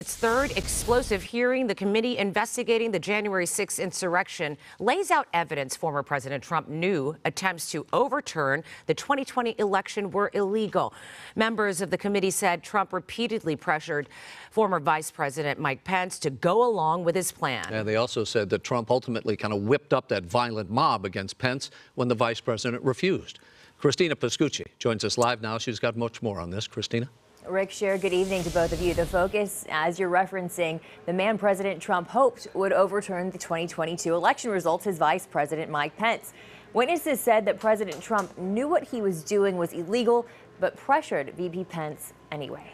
Its third explosive hearing, the committee investigating the January 6th insurrection lays out evidence former President Trump knew attempts to overturn the 2020 election were illegal. Members of the committee said Trump repeatedly pressured former Vice President Mike Pence to go along with his plan. And they also said that Trump ultimately kind of whipped up that violent mob against Pence when the vice president refused. Christina Pascucci joins us live now. She's got much more on this. Christina? Rick, Cher, good evening to both of you. The focus, as you're referencing, the man President Trump hoped would overturn the 2022 election results, his Vice President Mike Pence. Witnesses said that President Trump knew what he was doing was illegal, but pressured VP Pence anyway.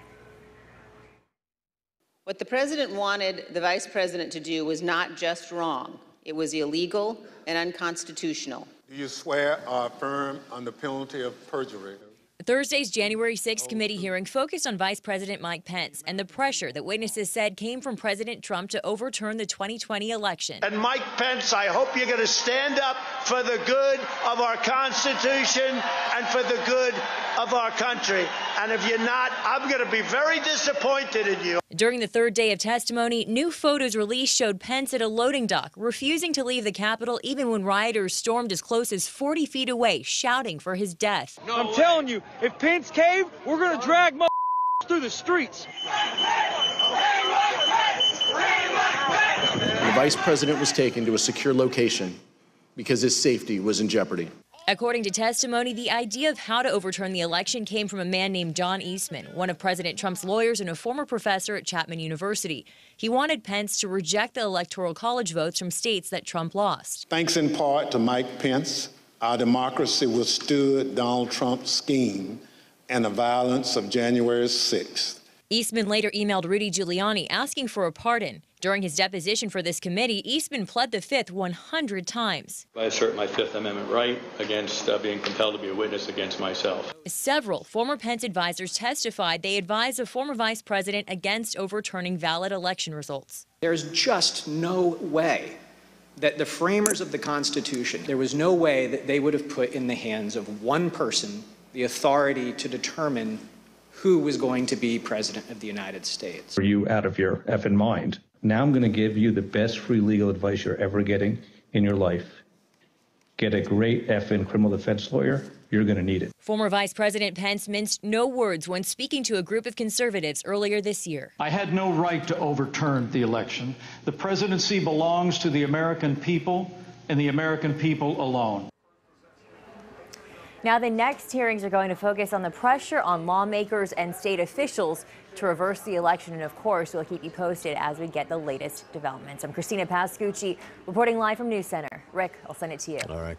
What the president wanted the vice president to do was not just wrong. It was illegal and unconstitutional. Do you swear or affirm under penalty of perjury? Thursday's January 6th committee hearing focused on Vice President Mike Pence and the pressure that witnesses said came from President Trump to overturn the 2020 election. And Mike Pence, I hope you're going to stand up for the good of our Constitution and for the good of our country. And if you're not, I'm going to be very disappointed in you. During the third day of testimony, new photos released showed Pence at a loading dock, refusing to leave the Capitol even when rioters stormed as close as 40 feet away, shouting for his death. I'm telling you, if Pence caved, we're going to drag through the streets. The vice president was taken to a secure location because his safety was in jeopardy. According to testimony, the idea of how to overturn the election came from a man named John Eastman, one of President Trump's lawyers and a former professor at Chapman University. He wanted Pence to reject the Electoral College votes from states that Trump lost. Thanks in part to Mike Pence, our democracy withstood Donald Trump's scheme and the violence of January 6th. Eastman later emailed Rudy Giuliani asking for a pardon. During his deposition for this committee, Eastman pled the Fifth 100 times. I assert my Fifth Amendment right against being compelled to be a witness against myself. Several former Pence advisors testified they advised a former vice president against overturning valid election results. There's just no way that the framers of the Constitution, there was no way that they would have put in the hands of one person the authority to determine who was going to be president of the United States. Are you out of your effing mind? Now I'm going to give you the best free legal advice you're ever getting in your life. Get a great effing criminal defense lawyer. You're going to need it. Former Vice President Pence minced no words when speaking to a group of conservatives earlier this year. I had no right to overturn the election. The presidency belongs to the American people and the American people alone. Now, the next hearings are going to focus on the pressure on lawmakers and state officials to reverse the election. And of course, we'll keep you posted as we get the latest developments. I'm Christina Pascucci reporting live from News Center. Rick, I'll send it to you. All right.